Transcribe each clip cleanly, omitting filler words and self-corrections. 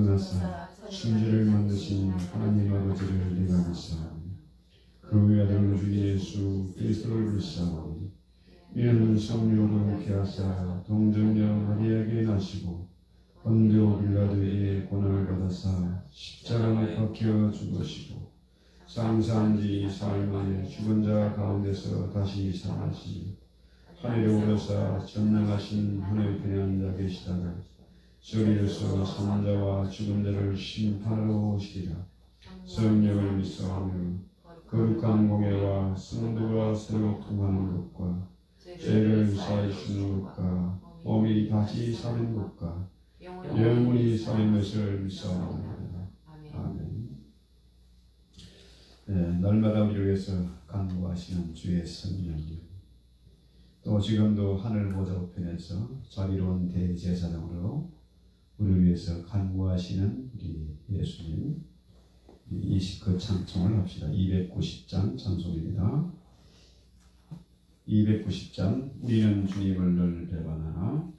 전능하사 천지를 만드신 하나님 아버지를 내가 믿사오니 그의 아들 주 예수 그리스도를 믿사오니 이는 성령으로 함께하사 동정녀 마리아에게 나시고 본디오 빌라도에게 고난을 받아사 십자가에 박혀 죽으시고 장사한 지 사흘 만에 죽은 자 가운데서 다시 살아나시니 하늘에 오르사 전능하신 하늘편에 앉아 계시다가 저리에서 산자와 죽은 자를 심판하러 오시리라. 성령을 믿사오며 거룩한 공예와 성도가 서로 통하는 것과 죄를 사하시는 것과 몸이 다시 사는 것과 영원히 사는 것을 믿사옵나이다. 아멘. 네, 날마다 우리를 위해서 간구하시는 주의 성령님, 또 지금도 하늘 보좌 우편에서 자비로운 대제사장으로 우리를 위해서 간구하시는 우리 예수님, 20그 찬송을 합시다. 290장 찬송입니다. 290장 우리는 주님을 늘 배반하나.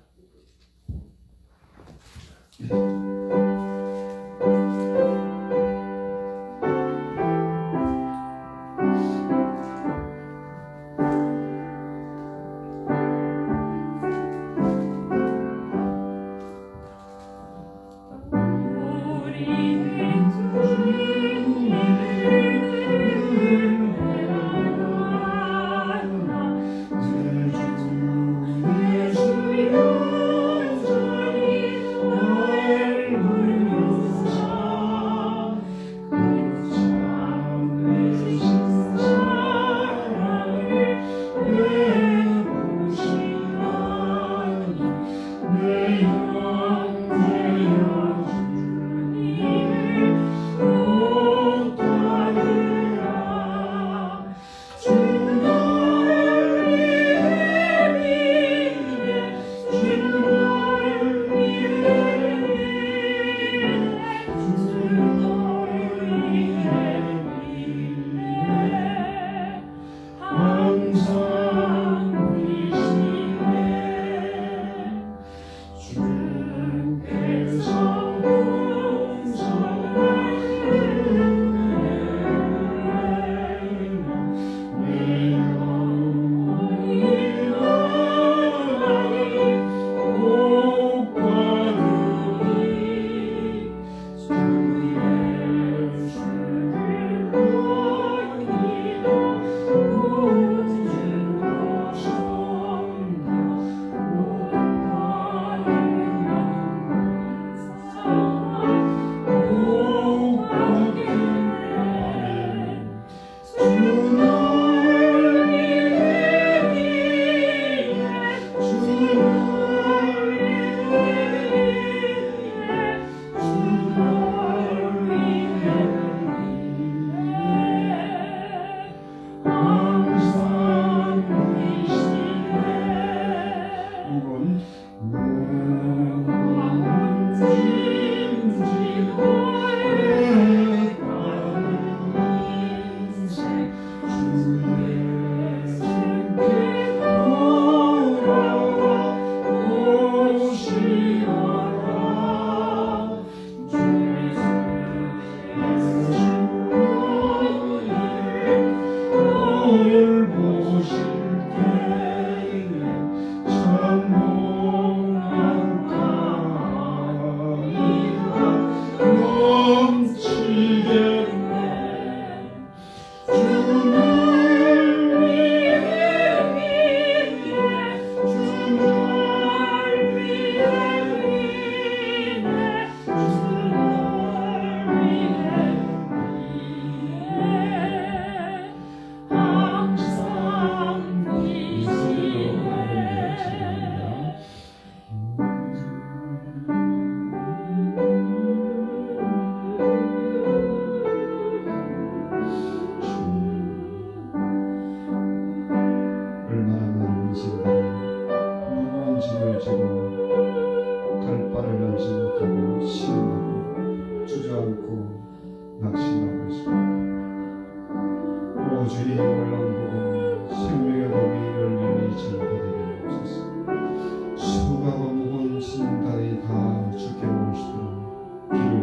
수고하고 무거운 짐 따위 다 주께 오시도록 길을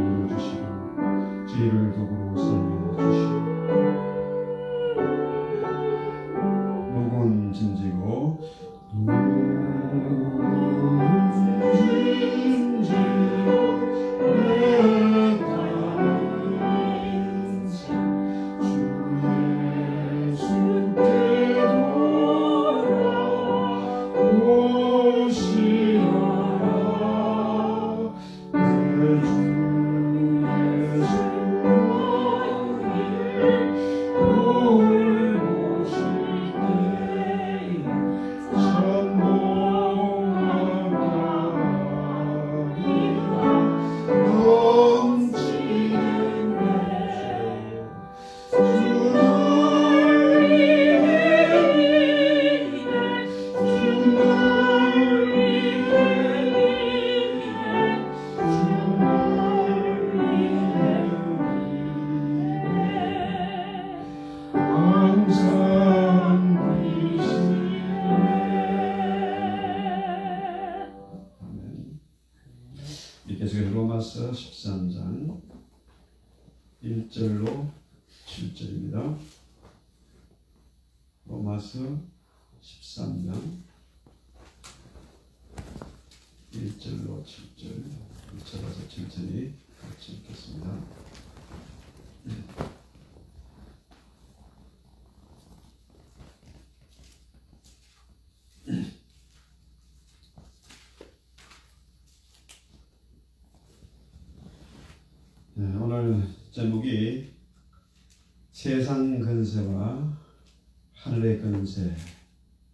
1절로 7절입니다. 로마서 13장 1절로 7절 찾아서 천천히 같이 읽겠습니다. 오늘 제목이 세상 근세와 하늘의 근세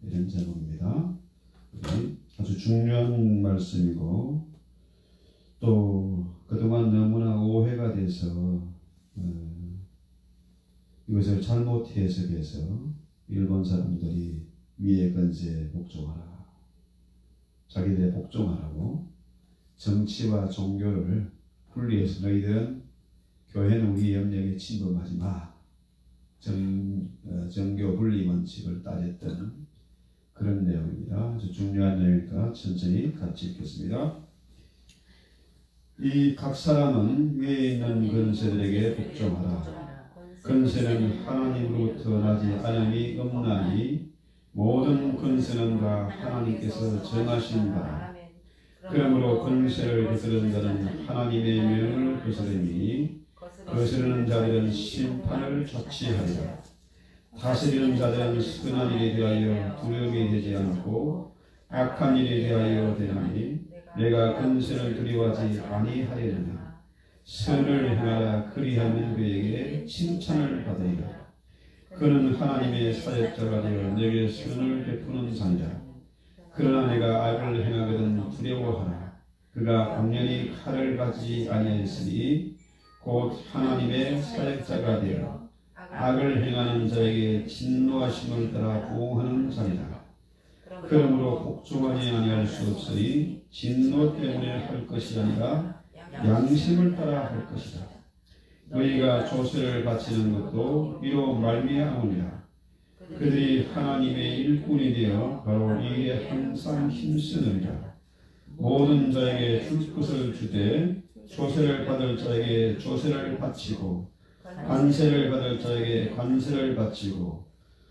이런 제목입니다. 아주 중요한 말씀이고 또 그동안 너무나 오해가 돼서 이것을 잘못 해석해서 일본 사람들이 위의 근세에 복종하라, 자기들의 복종하라고 정치와 종교를 분리해서 너희들은 교회는 우리 영역에 침범하지 마, 정교 분리 원칙을 따졌던 그런 내용입니다. 아주 중요한 내용이니까 천천히 같이 읽겠습니다. 이 각 사람은 위에 있는 근세들에게 복종하라. 근세는 하나님으로부터 나지 않음이 없나니 모든 근세는 다 하나님께서 정하신 바라. 그러므로 근세를 거스르는 자는 하나님의 명을 거스르니 거스르는 자들은 심판을 자취하리라. 다스리는 자들은 선한 일에 대하여 두려움이 되지 않고 악한 일에 대하여 되나니 내가 근세를 두려워하지 아니하려느냐. 선을 행하라. 그리하면 그에게 칭찬을 받으리라. 그는 하나님의 사역자가 되어 내게 선을 베푸는 자니라. 그러나 내가 악을 행하거든 두려워하라. 그가 악년이 칼을 가지지 아니하였으니 곧 하나님의 사역자가 되어 악을 행하는 자에게 진노하심을 따라 보응하는 자니라. 그러므로 복종하지 아니할 수 없으니 진노 때문에 할 것이 아니라 양심을 따라 할 것이다. 너희가 조세를 바치는 것도 이로 말미암으리라. 그들이 하나님의 일꾼이 되어 바로 이에 항상 힘쓰느니라. 모든 자에게 줄 것을 주되 조세를 받을 자에게 조세를 바치고 관세를 받을 자에게 관세를 바치고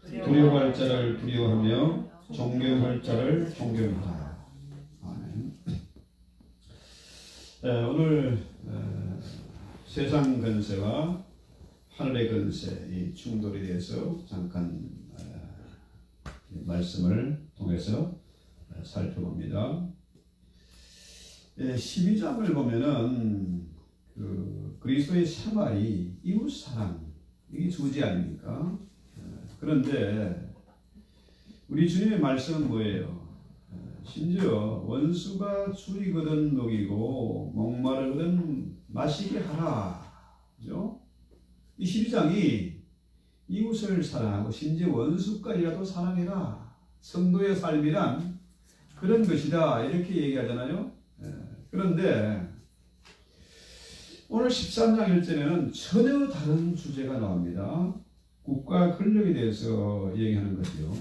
두려워할 자를 두려워하며 존경할 자를 존경하라. 아멘. 오늘 세상 근세와 하늘의 근세 이 충돌에 대해서 잠깐 말씀을 통해서 살펴봅니다. 12장을 보면은 그리스도의 생활이 이웃 사랑 이게 주제 아닙니까? 그런데 우리 주님의 말씀은 뭐예요? 심지어 원수가 줄이거든 먹이고 목마르거든 마시게 하라. 그죠? 이 12장이 이웃을 사랑하고 심지어 원수까지라도 사랑해라. 성도의 삶이란 그런 것이다. 이렇게 얘기하잖아요. 그런데 오늘 13장 1절에는 전혀 다른 주제가 나옵니다. 국가 권력에 대해서 얘기하는 거죠.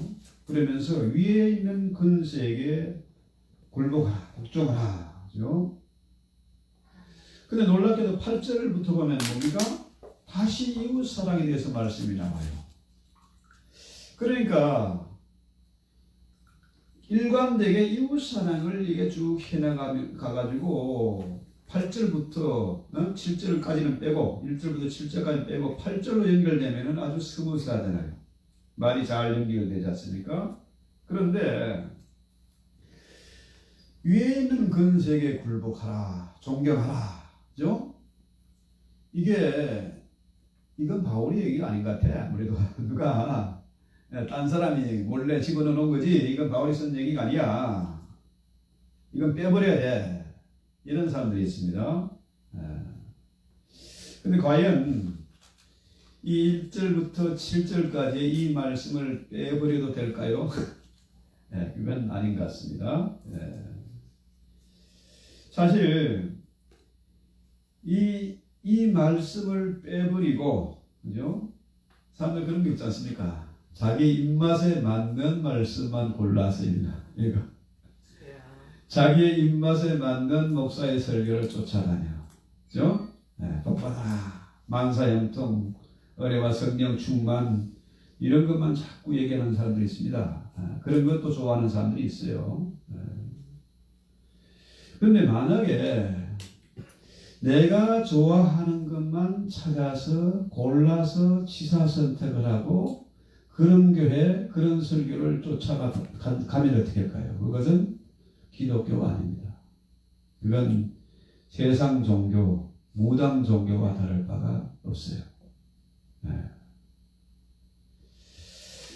그러면서 위에 있는 근세에게 굴복하라, 복종하라. 그죠? 근데 놀랍게도 8절부터 보면 뭡니까? 다시 이웃 사랑에 대해서 말씀이 나와요. 그러니까 일관되게 이웃 사랑을 이게 쭉 해나가가지고 8절부터 7절까지는 빼고 1절부터 7절까지 빼고 8절로 연결되면 아주 스무스하잖아요. 말이 잘 연결되지 않습니까? 그런데 위에 있는 근세에게 굴복하라, 존경하라. 그죠? 이건 바울이 얘기가 아닌 것 같아. 아무래도 누가 딴 사람이 몰래 집어넣은 거지 이건 바울이 쓴 얘기가 아니야. 이건 빼버려야 돼. 이런 사람들이 있습니다. 근데 과연 이 1절부터 7절까지 이 말씀을 빼버려도 될까요? 그건 아닌 것 같습니다. 사실 이 말씀을 빼버리고, 그죠? 사람들 그런 게 있지 않습니까? 자기 입맛에 맞는 말씀만 골라서 읽는 이거. 자기의 입맛에 맞는 목사의 설교를 쫓아다녀. 그죠? 똑바라. 만사형통, 은혜와 성령 충만 이런 것만 자꾸 얘기하는 사람들이 있습니다. 그런 것도 좋아하는 사람들이 있어요. 그런데 만약에 내가 좋아하는 것만 찾아서 골라서 취사 선택을 하고 그런 교회, 그런 설교를 쫓아가면 어떻게 할까요? 그것은 기독교가 아닙니다. 그건 세상 종교, 무당 종교와 다를 바가 없어요. 네.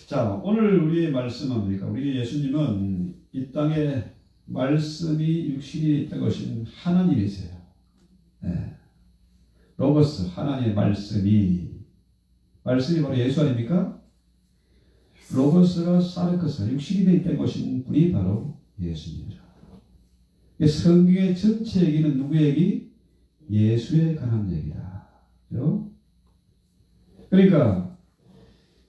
자, 오늘 우리의 말씀은 뭡니까? 우리 예수님은 이 땅에 말씀이 육신이 된 것인 하나님이세요. 네. 로고스, 하나님의 말씀이 바로 예수 아닙니까? 로고스가 사르크스, 육신이 된 것인 분이 바로 예수님이라. 성경의 전체 얘기는 누구의 얘기? 예수에 관한 얘기다. 그렇죠? 그러니까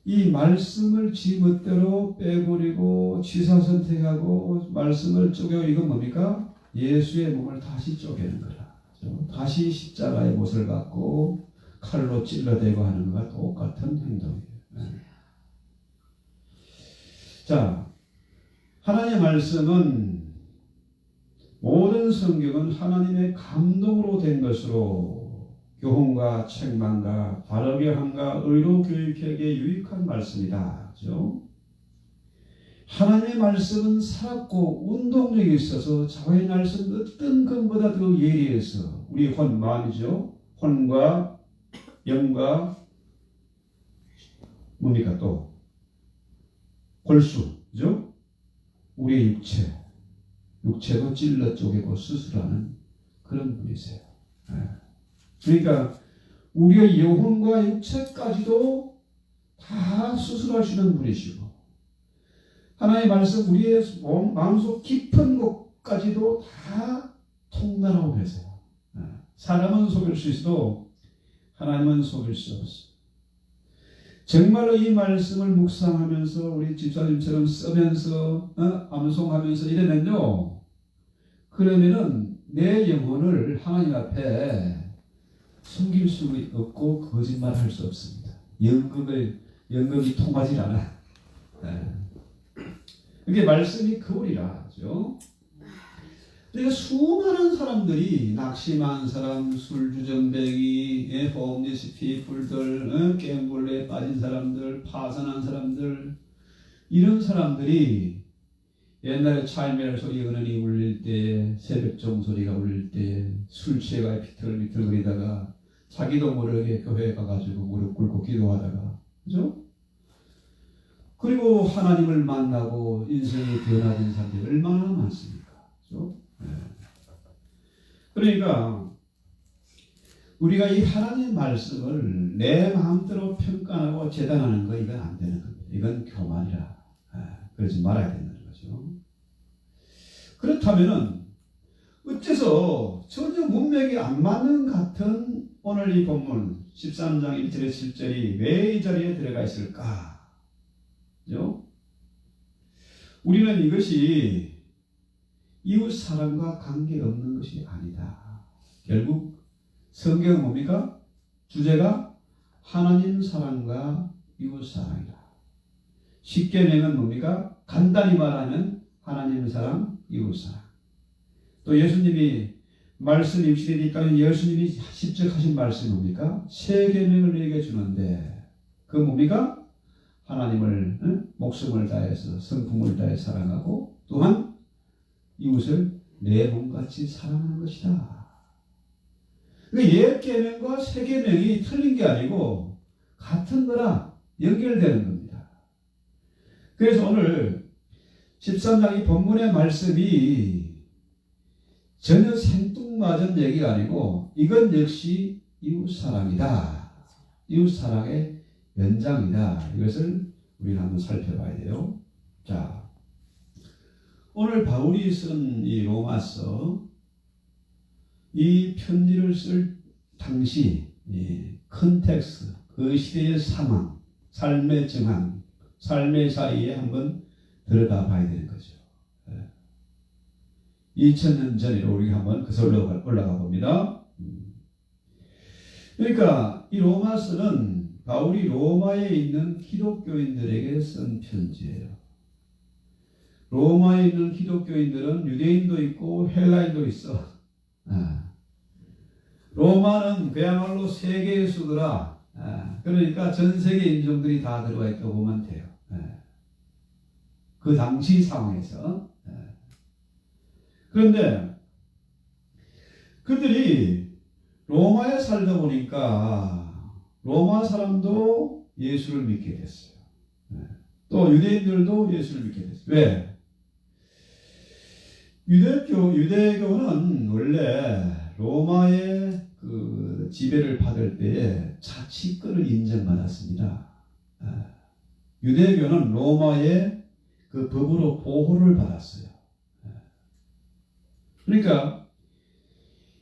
이 말씀을 지 멋대로 빼버리고 취사 선택하고 말씀을 쪼개고 이건 뭡니까? 예수의 몸을 다시 쪼개는 거라. 그렇죠? 다시 십자가의 못을 갖고 칼로 찔러대고 하는 것과 똑같은 행동이에요. 자, 하나님의 말씀은 모든 성경은 하나님의 감동으로 된 것으로 교훈과 책망과 바르게 함과 의로 교육하기에 유익한 말씀이다. 그렇죠? 하나님의 말씀은 살았고 운동력이 있어서 자기의 말씀 어떤 것보다 더 예리해서 우리 마음이죠. 혼과 영과 뭡니까 또 골수, 그죠? 우리의 육체도 찔러 쪼개고 수술하는 그런 분이세요. 그러니까 우리의 영혼과 육체까지도 다 수술하시는 분이시고 하나님의 말씀 우리의 마음속 깊은 곳까지도 다 통달하고 계세요. 사람은 속일 수 있어도 하나님은 속일 수 없어요. 정말로 이 말씀을 묵상하면서 우리 집사님처럼 쓰면서 암송하면서 이러면요. 그러면은 내 영혼을 하나님 앞에 숨길 수 없고 거짓말할 수 없습니다. 연극이 통하지 않아. 이게 말씀이 거울이라죠. 그러니까 수많은 사람들이 낙심한 사람, 술주정뱅이, 홈리스 피플들, 갬블러에 빠진 사람들, 파산한 사람들 이런 사람들이 옛날에 차이멜 소리 은은히 울릴 때, 새벽종 소리가 울릴 때 술 취해가 비틀비틀거리다가 자기도 모르게 교회에 가가지고 무릎 꿇고 기도하다가 그죠? 그리고 하나님을 만나고 인생이 변화된 사람들이 얼마나 많습니까? 그죠? 그러니까 우리가 이 하나님의 말씀을 내 마음대로 평가하고 재단하는 거 이건 안 되는 겁니다. 이건 교만이라. 그러지 말아야 된다는 거죠. 그렇다면은 어째서 전혀 문맥이 안 맞는 같은 오늘 이 본문 13장 1절에 7절이 왜 이 자리에 들어가 있을까? 그죠? 우리는 이것이 이웃 사랑과 관계없는 것이 아니다. 결국 성경은 뭡니까? 주제가 하나님 사랑과 이웃 사랑이다. 십계명은 뭡니까? 간단히 말하면 하나님 사랑, 이웃 사랑. 또 예수님이 말씀 입시되니까 예수님이 직접 하신 말씀이 뭡니까? 세 계명을 우리에게 주는데 그 뭡니까? 하나님을 목숨을 다해서 성품을 다해 사랑하고 또한 이웃을 내 몸같이 사랑하는 것이다. 그러니까 옛 계명과 새 계명이 틀린 게 아니고 같은 거라 연결되는 겁니다. 그래서 오늘 13장 이 본문의 말씀이 전혀 생뚱맞은 얘기가 아니고 이건 역시 이웃사랑이다. 이웃사랑의 연장이다. 이것을 우리는 한번 살펴봐야 돼요. 자, 오늘 바울이 쓴 이 로마서 이 편지를 쓸 당시 컨텍스트, 그 시대의 상황, 삶의 정황, 삶의 사이에 한번 들여다 봐야 되는 거죠. 2000년 전으로 우리가 한번 그슬로 올라가 봅니다. 그러니까 이 로마서는 바울이 로마에 있는 기독교인들에게 쓴 편지예요. 로마에 있는 기독교인들은 유대인도 있고 헬라인도 있어. 로마는 그야말로 세계의 수도라. 그러니까 전 세계 인종들이 다 들어와 있다고 보면 돼요. 그 당시 상황에서. 그런데 그들이 로마에 살다 보니까 로마 사람도 예수를 믿게 됐어요. 또 유대인들도 예수를 믿게 됐어요. 왜? 유대교는 원래 로마의 그 지배를 받을 때에 자치권을 인정받았습니다. 유대교는 로마의 그 법으로 보호를 받았어요. 그러니까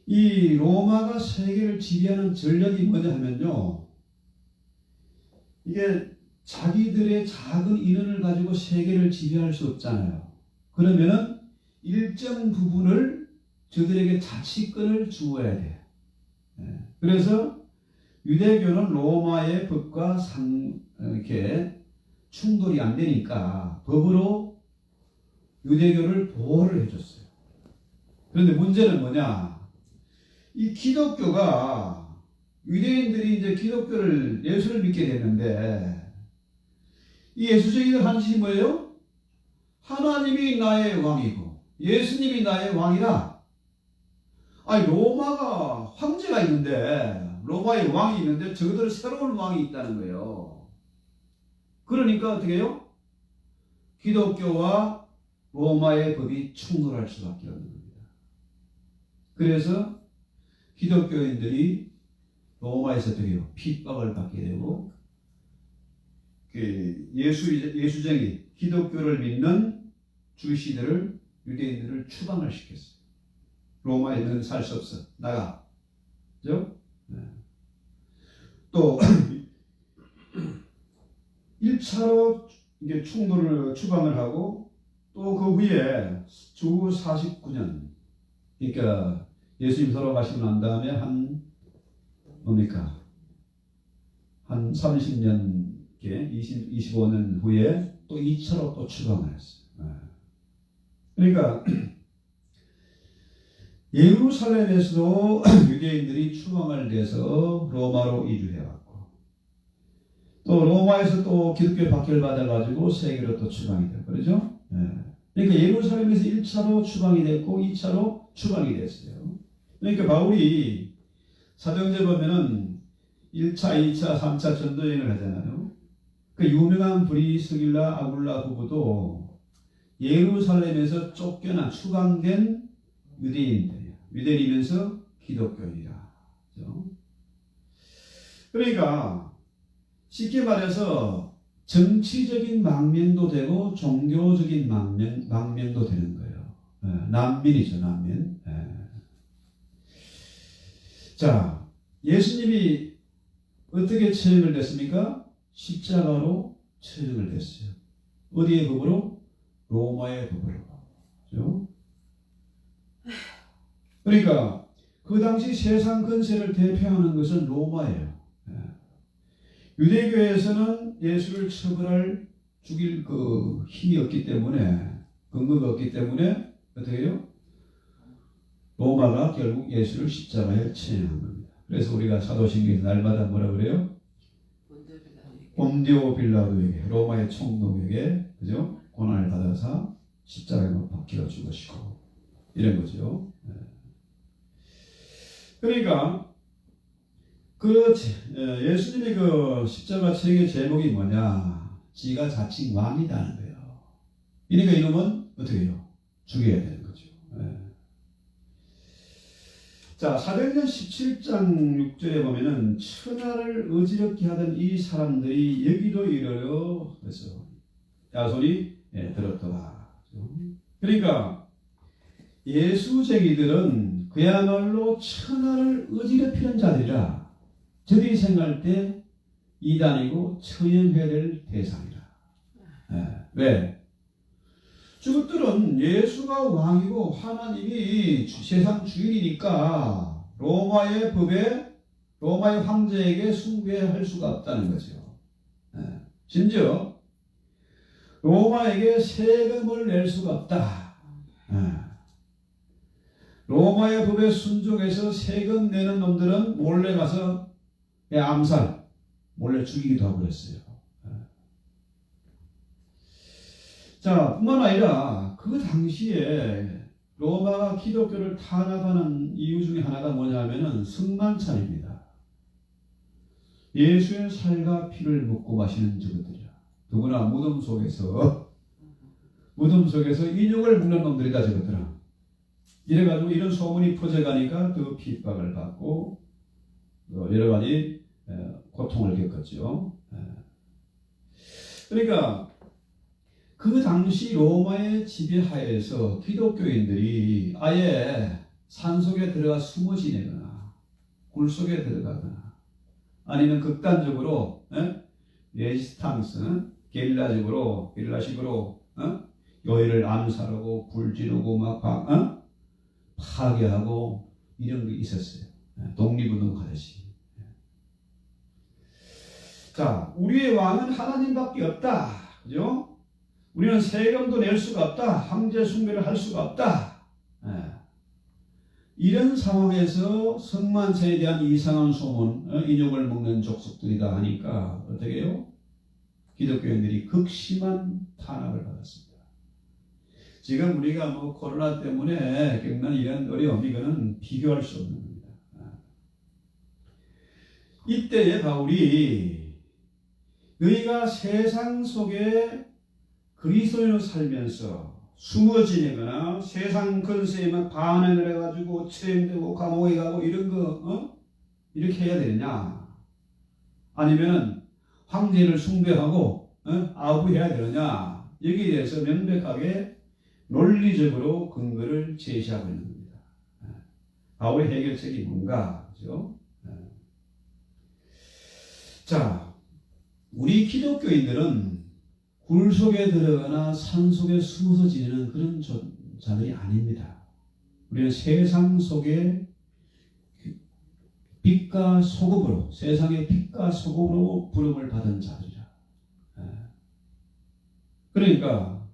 이 로마가 세계를 지배하는 전략이 뭐냐 하면요, 이게 자기들의 작은 인원을 가지고 세계를 지배할 수 없잖아요. 그러면은 일정 부분을 저들에게 자치권을 주어야 돼. 그래서 유대교는 로마의 법과 이렇게 충돌이 안 되니까 법으로 유대교를 보호를 해줬어요. 그런데 문제는 뭐냐? 이 기독교가 유대인들이 이제 기독교를 예수를 믿게 됐는데 이 예수쟁이들 한 짓이 뭐예요? 하나님이 나의 왕이고 예수님이 나의 왕이라. 아니 로마가 황제가 있는데 로마의 왕이 있는데 저들 새로운 왕이 있다는 거예요. 그러니까 어떻게 해요? 기독교와 로마의 법이 충돌할 수밖에 없는 겁니다. 그래서 기독교인들이 로마에서 어떻게 해요? 핍박을 받게 되고 그 예수쟁이 기독교를 믿는 주시들을 유대인들을 추방을 시켰어요. 로마에는 살 수 없어. 나가. 그죠? 또 1차로 이게 충돌을 추방을 하고 또 그 후에 주 49년 그러니까 예수님 돌아가시고 난 다음에 한 30년 25년 후에 또 2차로 또 추방을 했어요. 그러니까 예루살렘에서도 유대인들이 추방을 돼서 로마로 이주해왔고 또 로마에서 또 기독교 박해를 받아가지고 세계로 또 추방이 되고 그러죠. 그러니까 예루살렘에서 1차로 추방이 됐고 2차로 추방이 됐어요. 그러니까 바울이 사도행전 보면은 1차, 2차, 3차 전도여행을 하잖아요. 그 유명한 브리스길라 아굴라 부부도 예루살렘에서 쫓겨난 추방된 유대인들이야. 유대인이면서 기독교인이라. 그렇죠? 그러니까 쉽게 말해서 정치적인 망명도 되고 종교적인 망명도 되는 거예요. 난민이죠, 난민. 자, 예수님이 어떻게 처형을 됐습니까? 십자가로 처형을 됐어요. 어디의 법으로? 로마의 법으로. 그렇죠? 그러니까 그 당시 세상 근세를 대표하는 것은 로마예요. 유대교에서는 예수를 처벌할 죽일 그 힘이 없기 때문에 근거가 없기 때문에 어떻게 해요? 로마가 결국 예수를 십자가에 처형한 겁니다. 그래서 우리가 사도신경에서 날마다 뭐라 그래요? 본디오 빌라도에게 로마의 총독에게 그죠? 고난을 받아서 십자가에 못 박혀 죽으시고 이런 거죠. 그러니까 그 예수님의 그 십자가 처형의 제목이 뭐냐? 지가 자칭 왕이다는 거예요. 그러니까 이놈은 어떻게 해요? 죽여야 되는 거죠. 자, 사도행전 17장 6절에 보면은 천하를 어지럽게 하던 이 사람들이 여기로 이르러 그래서 야손이 들었더라. 그러니까 예수쟁이들은 그야말로 천하를 어지럽히는 자들이라. 저들이 생각할 때 이단이고 처형해야 될 대상이라. 왜? 저것들은 예수가 왕이고 하나님이 세상 주인이니까 로마의 법에 로마의 황제에게 숭배할 수가 없다는 거죠. 심지어 로마에게 세금을 낼 수가 없다. 로마의 법에 순종해서 세금 내는 놈들은 몰래 가서 암살, 몰래 죽이기도 하고 그랬어요. 자, 뿐만 아니라 그 당시에 로마가 기독교를 탄압하는 이유 중에 하나가 뭐냐면은 승만찬입니다. 예수의 살과 피를 먹고 마시는 저것들이야. 누구나 무덤 속에서 인육을 먹는 놈들이다 저것들아. 이래가지고 이런 소문이 퍼져가니까 그 핍박을 받고 여러 가지 고통을 겪었죠. 그러니까 그 당시 로마의 지배하에서 기독교인들이 아예 산속에 들어가 숨어 지내거나 굴 속에 들어가거나 아니면 극단적으로 레지스탕스 게릴라식으로 교회를 암살하고 불 지르고 막 파괴하고 이런 게 있었어요. 독립운동 하듯이. 자, 우리의 왕은 하나님밖에 없다. 그죠? 우리는 세금도 낼 수가 없다. 황제 숭배를 할 수가 없다. 이런 상황에서 성만찬에 대한 이상한 소문, 인육을 먹는 족속들이다 하니까 어떻게 해요? 기독교인들이 극심한 탄압을 받았습니다. 지금 우리가 코로나 때문에 겪는 이런 어려움, 이거는 비교할 수 없는 겁니다. 이때에 바울이 너희가 세상 속에 그리스도인으로 살면서 숨어 지내거나 세상 권세에만 반응을 해가지고 체험되고 감옥에 가고 이런 거 이렇게 해야 되느냐? 아니면 황제를 숭배하고 아부해야 되느냐? 여기에 대해서 명백하게 논리적으로 근거를 제시하고 있는 겁니다. 바울의 해결책이 뭔가? 그죠? 자, 우리 기독교인들은 굴 속에 들어가나 산 속에 숨어서 지내는 그런 자들이 아닙니다. 우리는 세상 속에 빛과 소금으로, 세상의 빛과 소금으로 부름을 받은 자들이라. 그러니까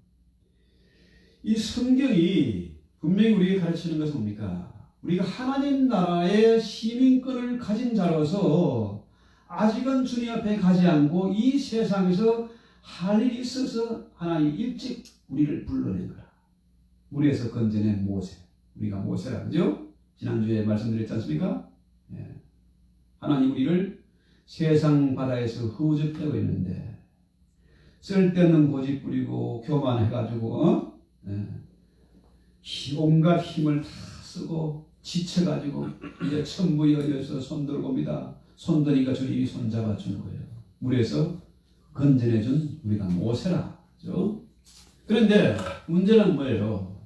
이 성경이 분명히 우리에게 가르치는 것은 뭡니까? 우리가 하나님 나라의 시민권을 가진 자로서 아직은 주님 앞에 가지 않고 이 세상에서 할 일이 있어서 하나님 일찍 우리를 불러낸 거라. 물에서 건져낸 모세. 우리가 모세라, 그죠? 지난주에 말씀드렸지 않습니까? 하나님 우리를 세상 바다에서 허우적대고 있는데 쓸데없는 고집 부리고 교만해가지고 온갖 힘을 다 쓰고 지쳐가지고 이제 천부여져서 손들고 옵니다. 손드니까 주님이 손잡아준 거예요. 물에서 건져내준 우리가 모세라. 그죠? 그런데 문제는 뭐예요?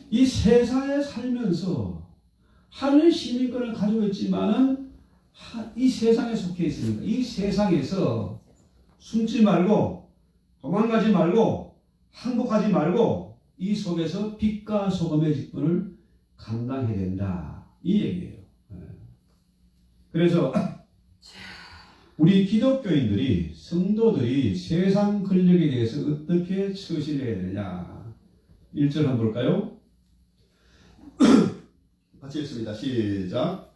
이 세상에 살면서 하늘 시민권을 가지고 있지만은 이 세상에 속해 있으니까 이 세상에서 숨지 말고 도망가지 말고 항복하지 말고 이 속에서 빛과 소금의 직분을 감당해야 된다. 이 얘기예요. 그래서 우리 기독교인들이 성도들이 세상 권력에 대해서 어떻게 처신을 해야 되냐. 1절 한번 볼까요? 같이 읽습니다. 시작.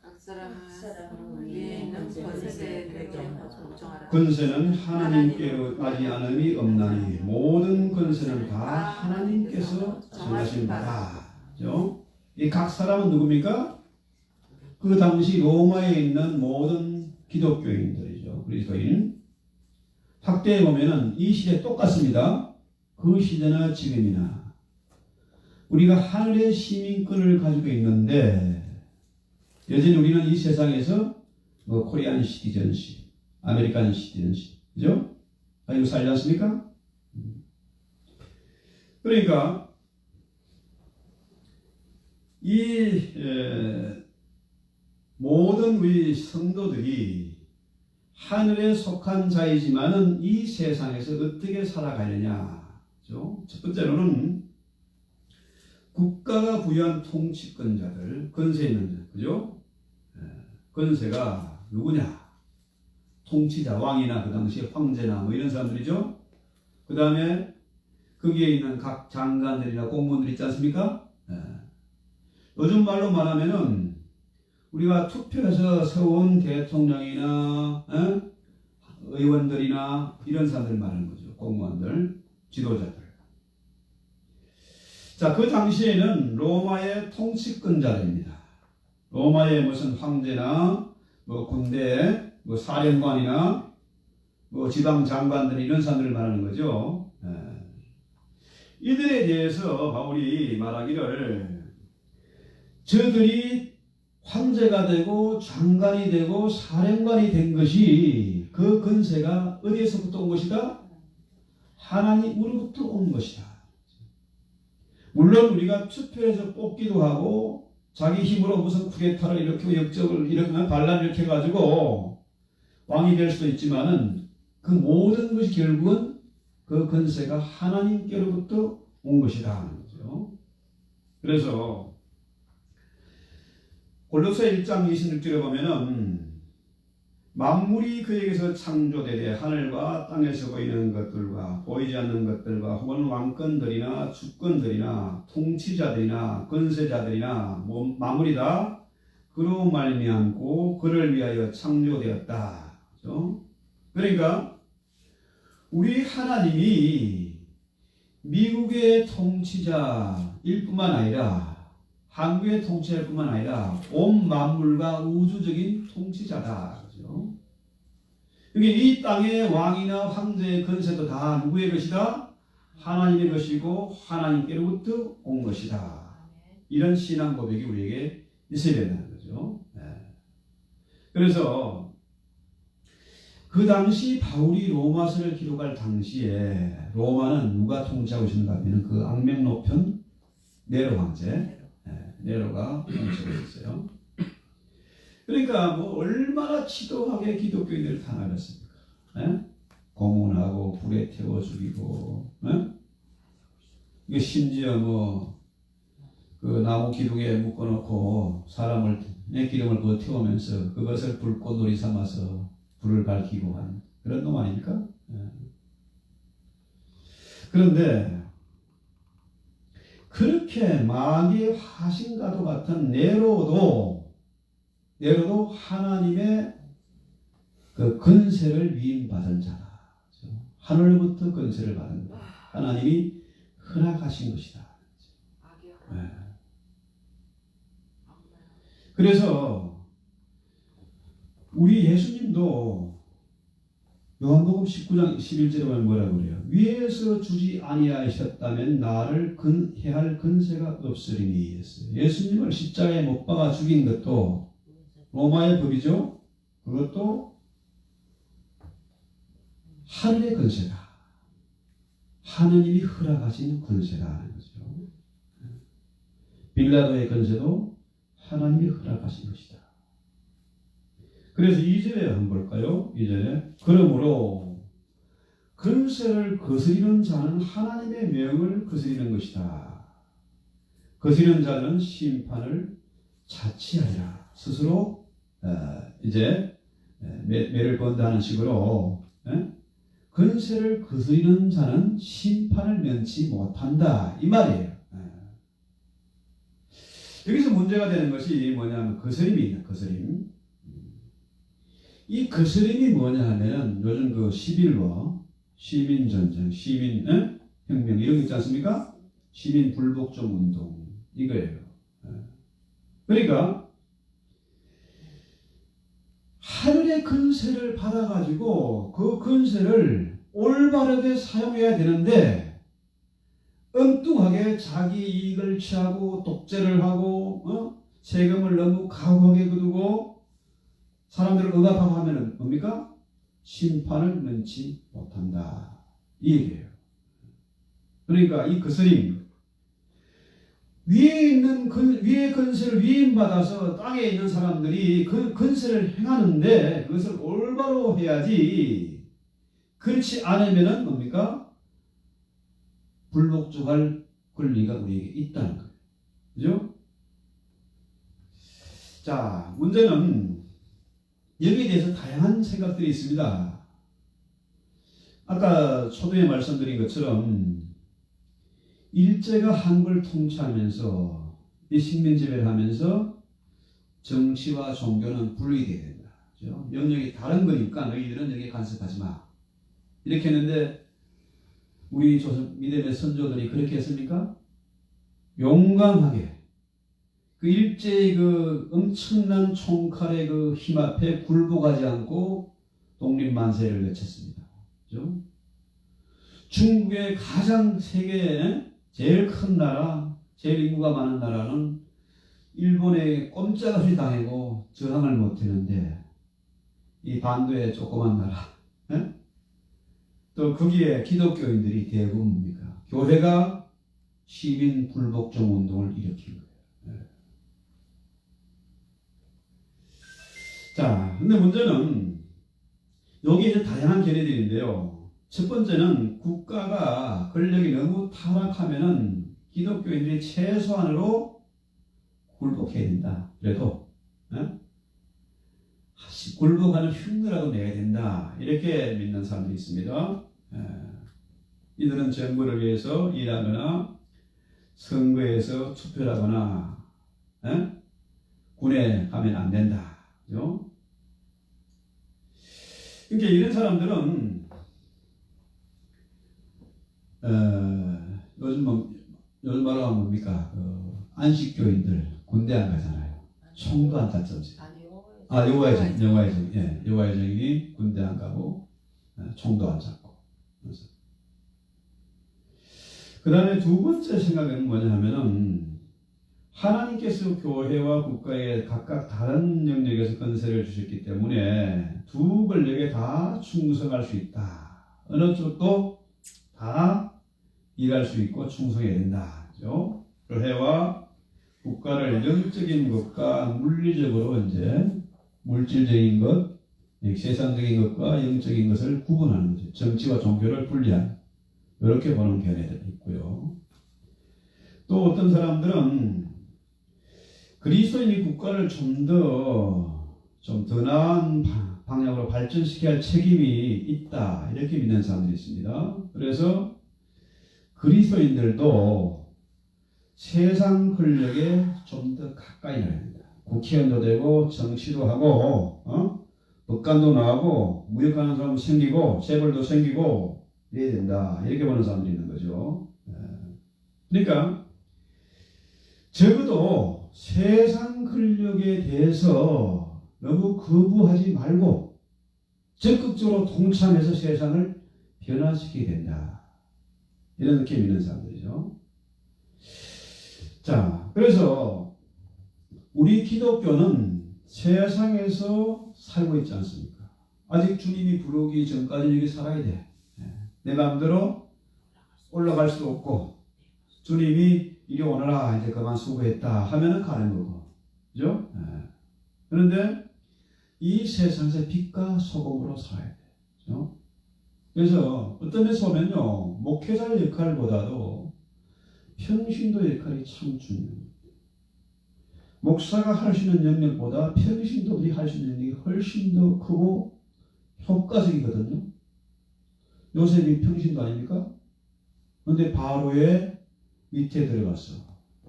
권세는 하나님께로 나지 않음이 없나니 모든 권세는 다 하나님께서 정하신 바다. 이 각 사람은 누굽니까? 그 당시 로마에 있는 모든 기독교인들이죠. 그리스도인. 확대해 보면은 이 시대 똑같습니다. 그 시대나 지금이나 우리가 하늘의 시민권을 가지고 있는데 여전히 우리는 이 세상에서 코리안 시티즌십, 아메리칸 시티즌십, 그죠? 가지고 살지 않습니까? 그러니까 이 모든 우리 성도들이 하늘에 속한 자이지만은 이 세상에서 어떻게 살아가느냐. 그죠? 첫 번째로는 국가가 부여한 통치권자들, 권세 있는 자, 그죠? 근세가 누구냐? 통치자, 왕이나 그 당시에 황제나 뭐 이런 사람들이죠. 그 다음에 거기에 있는 각 장관들이나 공무원들 있지 않습니까? 예. 요즘 말로 말하면은 우리가 투표해서 세운 대통령이나 의원들이나 이런 사람들 말하는 거죠. 공무원들, 지도자들. 자, 그 당시에는 로마의 통치권자들입니다. 로마의 무슨 황제나 뭐 군대, 뭐 사령관이나 뭐 지방 장관들 이런 사람들을 말하는 거죠. 이들에 대해서 바울이 말하기를 저들이 황제가 되고 장관이 되고 사령관이 된 것이 그 근세가 어디에서부터 온 것이다? 하나님으로부터 온 것이다. 물론 우리가 투표해서 뽑기도 하고 자기 힘으로 무슨 쿠데타를 일으키고 역적을 일으키면 반란 일으켜가지고 왕이 될 수도 있지만은 그 모든 것이 결국은 그 근세가 하나님께로부터 온 것이다 하는 거죠. 그래서 골로새 1장 26절에 보면은 만물이 그에게서 창조되되 하늘과 땅에서 보이는 것들과 보이지 않는 것들과 혹은 왕권들이나 주권들이나 통치자들이나 권세자들이나 만물이 다 그로 말미암고 그를 위하여 창조되었다. 그렇죠? 그러니까 우리 하나님이 미국의 통치자일 뿐만 아니라 한국의 통치자일 뿐만 아니라 온 만물과 우주적인 통치자다. 그렇죠? 여기 이 땅의 왕이나 황제의 권세도 다 누구의 것이다? 하나님의 것이고 하나님께로부터 온 것이다. 이런 신앙 고백이 우리에게 있어야 된다는 거죠. 그래서 그 당시 바울이 로마서를 기록할 당시에 로마는 누가 통치하고 있었는가 하면 그 악명 높은 네로 황제, 네로가 통치하고 있었어요. 그러니까 뭐 얼마나 지도하게 기독교인들을 탄압했습니까? 고문하고 불에 태워 죽이고, 이게 심지어 뭐 그 나무 기둥에 묶어놓고 사람을 기름을 부어 태우면서 그것을 불꽃놀이 삼아서 불을 밝히고 한 그런 놈 아닙니까? 그런데 그렇게 마귀의 화신과도 같은 네로도 하나님의 그 권세를 위임받은 자다. 하늘로부터 권세를 받은 자. 하나님이 허락하신 것이다. 그래서 우리 예수님도 요한복음 19장 11절에 보면 뭐라고 그래요? 위에서 주지 아니하셨다면 나를 해할 근세가 없으리니 했어요. 예수님을 십자가에 못 박아 죽인 것도 로마의 법이죠. 그것도 하늘의 근세다. 하느님이 허락하신 근세다. 빌라도의 근세도 하나님이 허락하신 것이다. 그래서 2절에 한번 볼까요? 2절에 그러므로 근세를 거스리는 자는 하나님의 명을 거스리는 것이다. 거스리는 자는 심판을 자취하리라. 스스로 이제 매를 본다는 식으로 근세를 거스리는 자는 심판을 면치 못한다. 이 말이에요. 여기서 문제가 되는 것이 뭐냐면 거스림이에요. 거스림. 이 거스림이 뭐냐 하면은 요즘 그 11월 시민전쟁, 시민혁명 이런 거 있지 않습니까? 시민 불복종 운동 이거예요. 그러니까 하늘의 근세를 받아가지고 그 근세를 올바르게 사용해야 되는데 엉뚱하게 자기 이익을 취하고 독재를 하고 세금을 너무 가혹하게 거두고 사람들을 억압하고 하면은 뭡니까? 심판을 면치 못한다. 이 얘기예요. 그러니까 이 거스림 위의 근세를 위임받아서 땅에 있는 사람들이 그 근세를 행하는데 그것을 올바로 해야지. 그렇지 않으면은 뭡니까? 불복종할 권리가 우리에게 있다는 거예요. 그죠? 자, 문제는 여기에 대해서 다양한 생각들이 있습니다. 아까 초두에 말씀드린 것처럼 일제가 한국을 통치하면서 이 식민지배를 하면서 정치와 종교는 분리되어야 된다. 그렇죠? 영역이 다른 거니까 너희들은 여기에 간섭하지 마. 이렇게 했는데 우리 조선 믿음의 선조들이 그렇게 했습니까? 용감하게 그 일제의 그 엄청난 총칼의 그 힘 앞에 굴복하지 않고 독립만세를 외쳤습니다. 그렇죠? 중국의 가장 세계에 제일 큰 나라, 제일 인구가 많은 나라는 일본에 꼼짝없이 당하고 저항을 못했는데 이 반도의 조그만 나라, 에? 또 거기에 기독교인들이 대부분입니까? 교회가 시민 불복종 운동을 일으킨 거예요. 자, 근데 문제는 여기 이제 다양한 견해들인데요. 첫 번째는 국가가 권력이 너무 타락하면은 기독교인들이 최소한으로 굴복해야 된다. 그래도 굴복하는 흉내라도 내야 된다. 이렇게 믿는 사람들이 있습니다. 이들은 정부를 위해서 일하거나 선거에서 투표를 하거나 군에 가면 안 된다. 그죠? 그러니까 이런 사람들은 요즘 말로 하면 뭡니까? 안식교인들 군대 안 가잖아요. 총도 안 땄죠. 여호와의 종. 예, 여호와의 종이 군대 안 가고 총도 안 잡고. 그 다음에 두 번째 생각은 뭐냐 하면은 하나님께서 교회와 국가에 각각 다른 영역에서 권세를 주셨기 때문에 두 권력에 다 충성할 수 있다. 어느 쪽도 다 일할 수 있고 충성해야 된다. 그죠? 교회와 국가를 영적인 것과 물리적으로 이제 물질적인 것, 세상적인 것과 영적인 것을 구분하는 거죠. 정치와 종교를 분리한 이렇게 보는 견해들이 있고요. 또 어떤 사람들은 그리스도인이 국가를 좀 더 나은 방향으로 발전시켜야 할 책임이 있다. 이렇게 믿는 사람들이 있습니다. 그래서 그리스도인들도 세상 권력에 좀 더 가까이 나야 됩니다. 국회의원도 되고 정치도 하고 법관도 나오고 무역하는 사람도 생기고 재벌도 생기고 이래야 된다. 이렇게 보는 사람들이 있는 거죠. 그러니까 적어도 세상 권력에 대해서 너무 거부하지 말고 적극적으로 동참해서 세상을 변화시키게 된다. 이런 느낌 있는 사람들이죠. 자, 그래서 우리 기독교는 세상에서 살고 있지 않습니까? 아직 주님이 부르기 전까지 여기 살아야 돼. 내 마음대로 올라갈 수도 없고 주님이 이리 오너라 이제 그만 수고했다 하면은 가는 거고, 그죠? 그런데 이 세상에서 빛과 소금으로 살아야 돼, 그죠? 그래서 어떤 데서 보면요, 목회자 역할보다도 평신도 역할이 참 중요해요. 목사가 할 수 있는 영역보다 평신도들이 할 수 있는 영역이 훨씬 더 크고 효과적이거든요. 요셉이 평신도 아닙니까? 그런데 바로의 밑에 들어갔어.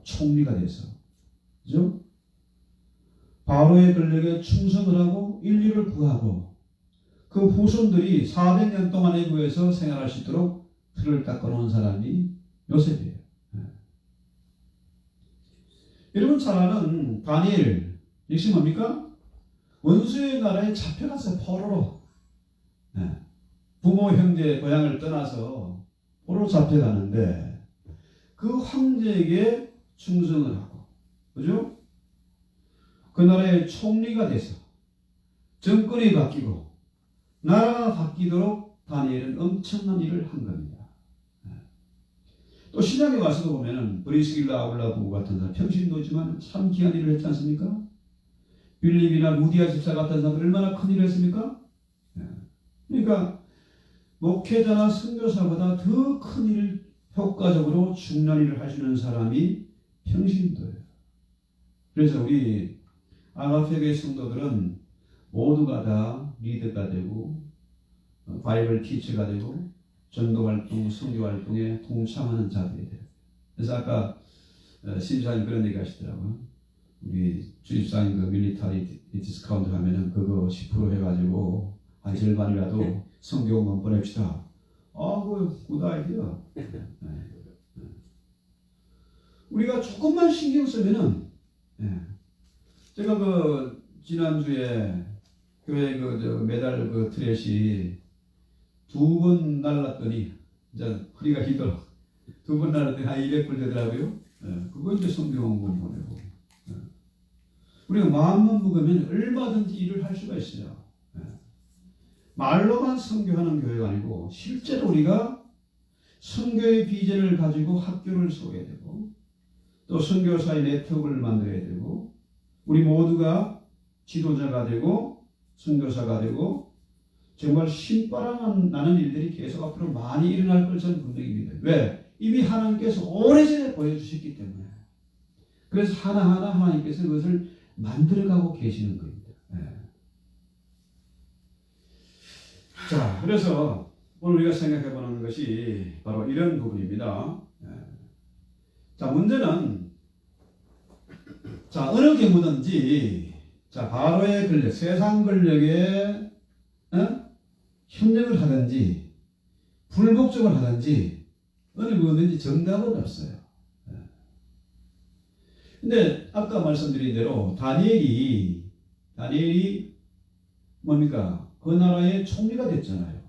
총리가 돼서. 그죠? 바로의 권력에 충성을 하고 인류를 구하고 그 후손들이 400년 동안 애국에서 생활할 수 있도록 틀을 닦아놓은 사람이 요셉이에요. 여러분 잘 아는 다니엘, 역시 뭡니까? 원수의 나라에 잡혀갔어요. 포로로. 부모, 형제, 고향을 떠나서 포로로 잡혀가는데 그 황제에게 충성을 하고, 그죠? 그 나라의 총리가 돼서 정권이 바뀌고 나라가 바뀌도록 다니엘은 엄청난 일을 한 겁니다. 또 신약에 와서도 보면은 브리스길라 아울라 부부 같은 사람 평신도지만 참 귀한 일을 했지 않습니까? 빌립이나 루디아 집사 같은 사람들 얼마나 큰 일을 했습니까? 그러니까 목회자나 선교사보다 더 큰 일을 효과적으로 중요한 일을 할 수 있는 사람이 평신도예요. 그래서 우리 아가페교의 성도들은 모두가 다 리더가 되고 바이블 티처가 되고 전도활동, 선교활동에 동참하는 자들이 돼요. 그래서 아까 신사님 그런 얘기 하시더라고요. 우리 주집사님 그 밀리터리 디스카운트 하면은 그거 10% 해가지고 한 절반이라도 선교만 보냅시다. 그 굿 아이디어. 우리가 조금만 신경 쓰면은, 제가 그 지난주에 교회 메달 트렛이 2번 날랐더니 이제 허리가 힘들어. 2번 날랐더니 한 200불 되더라고요. 그거 이제 선교원금 보내고. 우리가 마음만 먹으면 얼마든지 일을 할 수가 있어요. 말로만 선교하는 교회가 아니고 실제로 우리가 선교의 비전을 가지고 학교를 세워야 되고 또 선교사의 네트워크를 만들어야 되고 우리 모두가 지도자가 되고 선교사가 되고 정말 신바람 나는 일들이 계속 앞으로 많이 일어날 걸 저는 분명히 믿어요. 왜? 이미 하나님께서 오래전에 보여주셨기 때문에. 그래서 하나하나 하나님께서 그것을 만들어가고 계시는 겁니다. 자, 그래서 오늘 우리가 생각해보는 것이 바로 이런 부분입니다. 자, 문제는 어느 경우든지 바로의 권력, 세상 권력에 협력을 하든지 불복종을 하든지 어느 부분든지 정답은 없어요. 근데 아까 말씀드린 대로 다니엘이 뭡니까? 그 나라의 총리가 됐잖아요.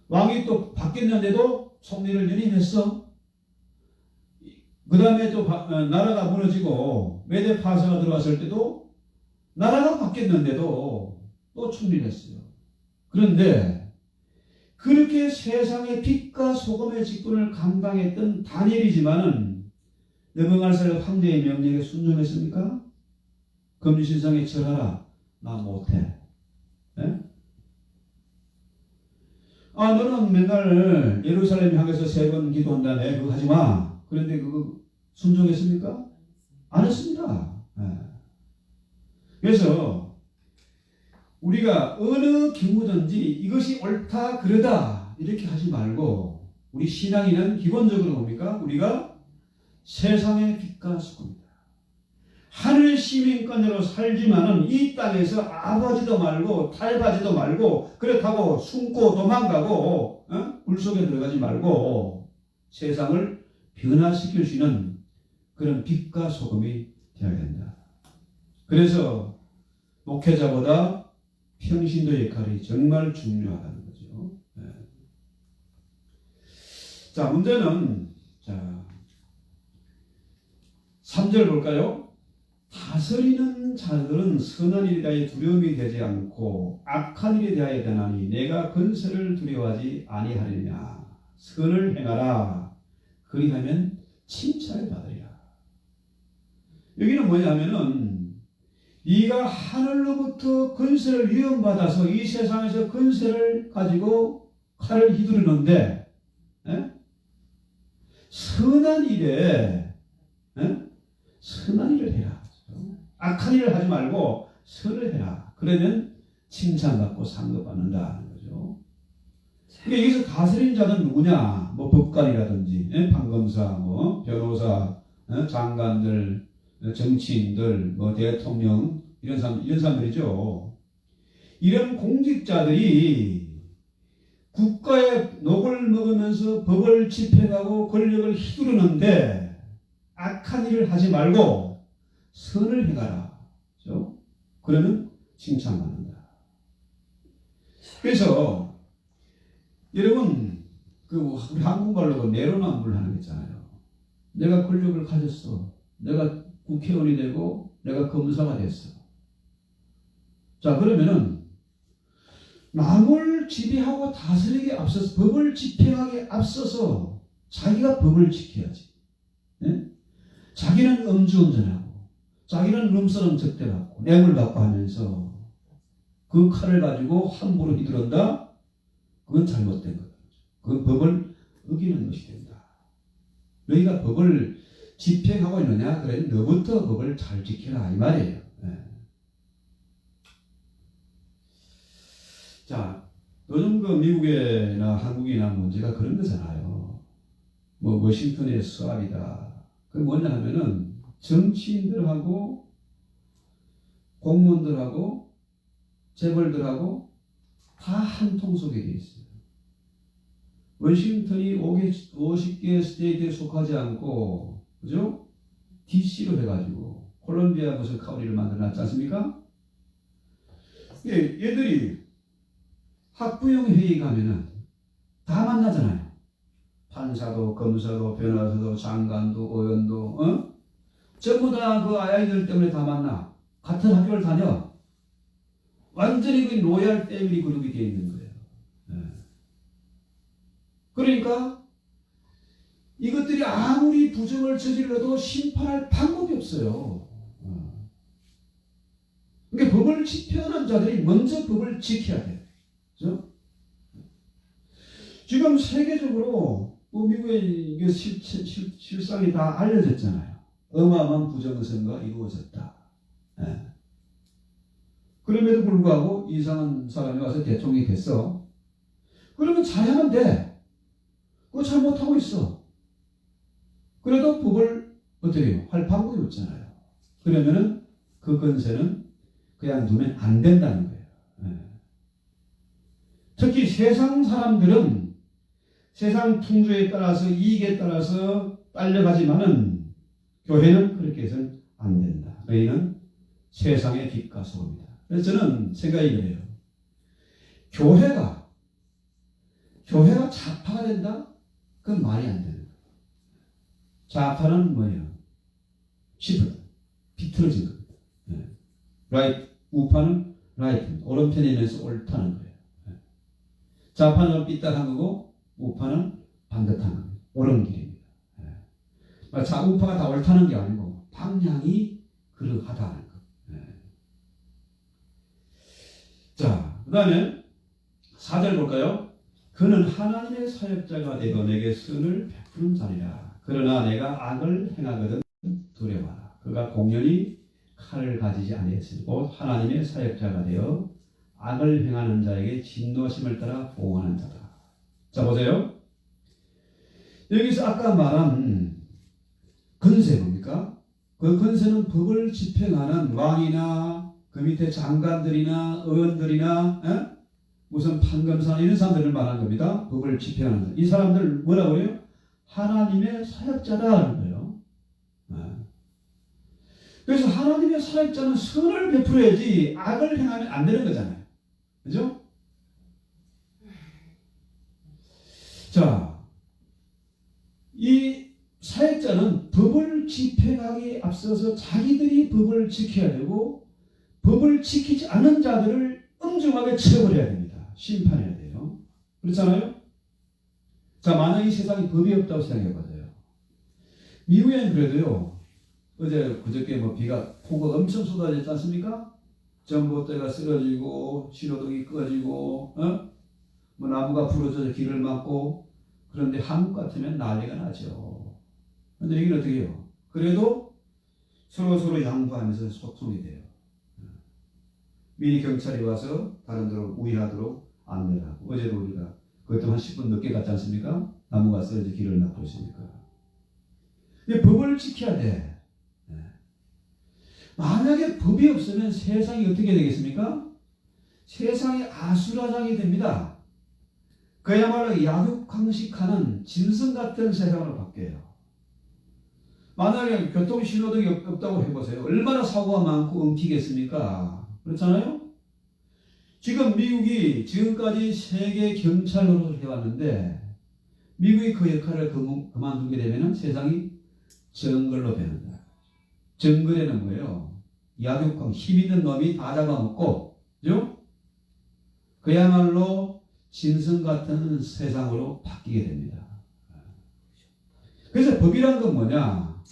왕이 또 바뀌었는데도 총리를 연임했어. 그 다음에 또 나라가 무너지고 메대 파사가 들어왔을 때도 나라가 바뀌었는데도 또 총리를 했어요. 그런데 그렇게 세상의 빛과 소금의 직분을 감당했던 다니엘이지만은 느부갓네살 황제의 명령에 순종했습니까? 금지신상에 절하라. 나 못해. 너는 맨날 예루살렘 향해서 3번 기도한다네. 그거 하지 마. 그런데 그거 순종했습니까? 안 했습니다. 그래서 우리가 어느 경우든지 이것이 옳다 그러다 이렇게 하지 말고 우리 신앙인은 기본적으로 뭡니까? 우리가 세상의 빛과 소금이다. 하늘 시민권으로 살지만은 이 땅에서 아버지도 말고 탈바지도 말고 그렇다고 숨고 도망가고 물속에 들어가지 말고 세상을 변화시킬 수 있는 그런 빛과 소금이 되어야 된다. 그래서 목회자보다 평신도 역할이 정말 중요하다는 거죠. 자, 문제는 3절 볼까요? 다스리는 자들은 선한 일에 대하여 두려움이 되지 않고 악한 일에 대하여 되나니 내가 건설을 두려워하지 아니하리냐. 선을 행하라. 그리하면 칭찬을 받으리라. 여기는 뭐냐면은 네가 하늘로부터 건설을 위험받아서 이 세상에서 건설을 가지고 칼을 휘두르는데 선한 일에 선한 일을 해라. 악한 일을 하지 말고 선을 해라. 그러면 칭찬받고 상급받는다는 거죠. 그러니까 여기서 다스리는 자는 누구냐? 뭐 법관이라든지 판검사, 뭐 변호사, 장관들, 정치인들, 뭐 대통령 이런 사람들이죠. 이런 공직자들이 국가의 녹을 먹으면서 법을 집행하고 권력을 휘두르는데 악한 일을 하지 말고 선을 행하라. 그렇죠? 그러면 칭찬받는다. 그래서 여러분 우리 한국말로 내로남불 하는 거 있잖아요. 내가 권력을 가졌어. 내가 국회의원이 되고 내가 검사가 됐어. 자, 그러면은 남을 지배하고 다스리기에 앞서서 법을 집행하기에 앞서서 자기가 법을 지켜야지. 자기는 음주운전하고 자기는 룸사람 적대받고 뇌물받고 하면서 그 칼을 가지고 함부로 휘두른다? 그건 잘못된 거다. 그건 법을 어기는 것이 된다. 너희가 법을 집행하고 있느냐? 그래 너부터 법을 잘 지켜라 이 말이에요. 자, 요즘 그 미국이나 한국이나 문제가 그런 거잖아요. 뭐 워싱턴의 수합이다. 그 뭐냐 하면은 정치인들하고 공무원들하고 재벌들하고 다 한 통 속에 돼 있어요. 워싱턴이 50개 스테이트에 속하지 않고, 그죠? DC로 해가지고 콜롬비아 무슨 카운티를 만들어놨지 않습니까? 얘들이 학부형 회의 가면은 다 만나잖아요. 판사도, 검사도, 변호사도, 장관도, 의원도, 전부 다 그 아이들 때문에 다 만나. 같은 학교를 다녀. 완전히 그 로얄 패밀리 그룹이 되어 있는 거예요. 그러니까 이것들이 아무리 부정을 저질러도 심판할 방법이 없어요. 그러니까 법을 집행하는 자들이 먼저 법을 지켜야 돼요. 그죠? 지금 세계적으로 미국의 이게 실상이 다 알려졌잖아요. 어마어마한 부정선거가 이루어졌다. 그럼에도 불구하고 이상한 사람이 와서 대통령이 됐어. 그러면 잘하면 돼. 그거 잘못하고 있어. 그래도 법을 어떻게 해요? 할 방법이 없잖아요. 그러면은 그 건세는 그냥 두면 안 된다는 거예요. 특히 세상 사람들은 세상 풍조에 따라서 이익에 따라서 딸려가지만은 교회는 그렇게 해서는 안 된다. 너희는 세상의 빛과 소금이다. 그래서 저는 생각이 그래요. 교회가 좌파가 된다? 그건 말이 안 되는 거예요. 좌파는 뭐예요? 시프트, 비틀어진 겁니다. 라이트, 우파는 라이트, 오른편이면서 옳다는 거예요. 좌파는 삐딱한 거고 우파는 반듯한 겁니다. 옳은 길입니다. 우파가 다 옳다는 게 아니고 방향이 그러하다는 거. 자, 그 다음에 4절 볼까요? 그는 하나님의 사역자가 되어 내게 선을 베푸는 자니라. 그러나 내가 악을 행하거든 두려워하라. 그가 공연히 칼을 가지지 아니했으니 곧 하나님의 사역자가 되어 악을 행하는 자에게 진노심을 따라 보호하는 자다. 자, 보세요. 여기서 아까 말한 건세 뭡니까? 그 건세는 법을 집행하는 왕이나 그 밑에 장관들이나 의원들이나 무슨 판검사 이런 사람들을 말하는 겁니다. 법을 집행하는 이 사람들 뭐라고 해요? 하나님의 사역자다라는 거예요. 그래서 하나님의 사역자는 선을 베풀어야지 악을 행하면 안 되는 거잖아요. 그죠? 자, 이 사역자는 법을 집행하기에 앞서서 자기들이 법을 지켜야 되고 법을 지키지 않은 자들을 엄중하게 처벌해야 됩니다. 심판해야 돼요. 그렇잖아요? 자, 만약 이 세상에 법이 없다고 생각해봐요. 미국에는 그래도요, 그저께 폭우가 엄청 쏟아졌지 않습니까? 전봇대가 쓰러지고, 신호등이 꺼지고, 뭐 나무가 부러져서 길을 막고, 그런데 한국 같으면 난리가 나죠. 그런데 여기는 어떻게 해요? 그래도 서로 양보하면서 소통이 돼요. 미리 경찰이 와서 다른 데로 우회하도록 안내를 하고, 어제도 우리가 그것도 한 10분 늦게 갔지 않습니까? 나무가 쓰러져 길을 막고 있으니까. 근데 법을 지켜야 돼. 만약에 법이 없으면 세상이 어떻게 되겠습니까? 세상이 아수라장이 됩니다. 그야말로 약육강식하는 짐승 같은 세상으로 바뀌어요. 만약에 교통신호등이 없다고 해보세요. 얼마나 사고가 많고 엉키겠습니까? 그렇잖아요? 지금 미국이 지금까지 세계 경찰 노릇을 해왔는데 미국이 그 역할을 그만두게 되면 세상이 정글로 변한다. 정글에는 뭐예요? 약육강, 힘 있는 놈이 다 잡아먹고, 그죠? 그야말로 짐승 같은 세상으로 바뀌게 됩니다. 그래서 법이란 건 뭐냐?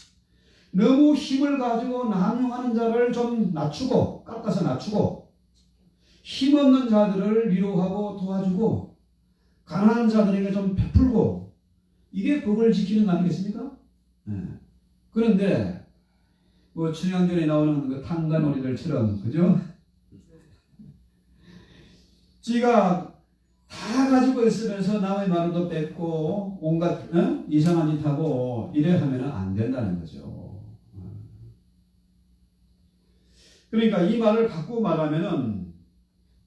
너무 힘을 가지고 남용하는 자를 좀 낮추고, 깎아서 낮추고, 힘없는 자들을 위로하고 도와주고, 가난한 자들에게 좀 베풀고, 이게 법을 지키는 거 아니겠습니까? 그런데, 춘향전에 나오는 그 탕가놀이들처럼, 그죠? 지가 다 가지고 있으면서 남의 말도 뺏고 온갖 이상한 짓 하고 이래 하면 안 된다는 거죠. 그러니까 이 말을 갖고 말하면은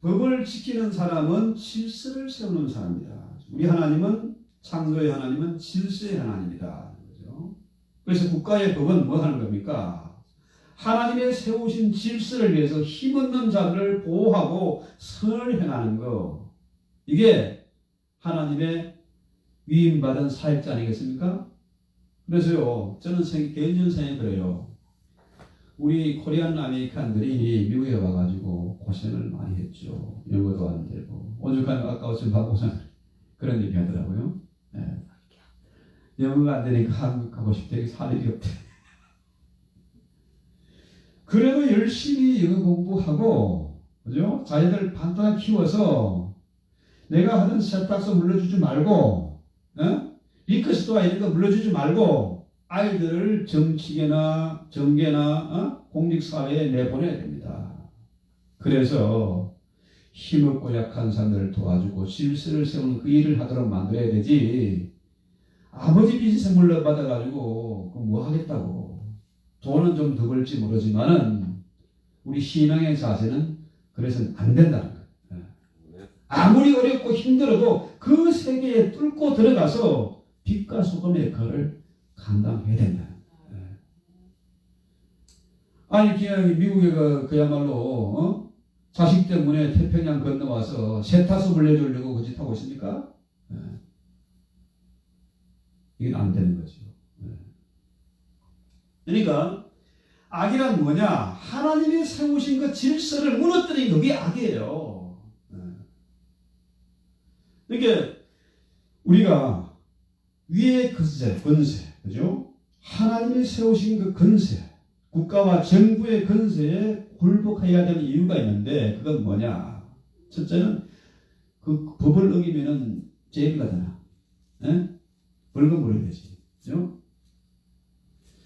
법을 지키는 사람은 질서를 세우는 사람이다. 우리 하나님은 창조의 하나님은 질서의 하나님이다. 그렇죠? 그래서 국가의 법은 뭐 하는 겁니까? 하나님의 세우신 질서를 위해서 힘없는 자들을 보호하고 선을 행하는 거. 이게 하나님의 위임받은 사역자 아니겠습니까? 그래서요, 저는 개인적인 생각이 그래요. 우리 코리안 아메리칸들이 미국에 와가지고 고생을 많이 했죠. 영어도 안 되고. 오죽하면 아까 어쩜 바보상 그런 얘기 하더라고요. 네. 영어가 안 되니까 한국 가고 싶대. 살 일이 없대. 그래도 열심히 영어 공부하고, 그죠? 자녀들 반듯하게 키워서 내가 하던 세탁소 물려주지 말고, 리크스토어 이런 거 물려주지 말고, 아이들을 정치계나 정계나 공직사회에 내보내야 됩니다. 그래서 힘없고 약한 사람들을 도와주고 질서를 세우는 그 일을 하도록 만들어야 되지. 아버지 빚을 물려받아가지고 뭐 하겠다고. 돈은 좀 더 벌지 모르지만은 우리 신앙의 자세는 그래서는 안 된다는 거예요. 아무리 어렵고 힘들어도 그 세계에 뚫고 들어가서 빛과 소금의 거를 감당해야 된다. 아니 미국에 그야말로 자식 때문에 태평양 건너와서 세타소 물려주려고 그 짓 하고 있습니까? 이건 안 되는 거죠. 그러니까 악이란 뭐냐? 하나님이 세우신 그 질서를 무너뜨린 그게 악이에요. 그러니까 우리가 위의 권세, 그죠? 하나님이 세우신 그 권세, 국가와 정부의 권세에 굴복해야 되는 이유가 있는데 그건 뭐냐? 첫째는 그 법을 어기면은 죄인가잖아. 벌금 물어야 되지. 그죠?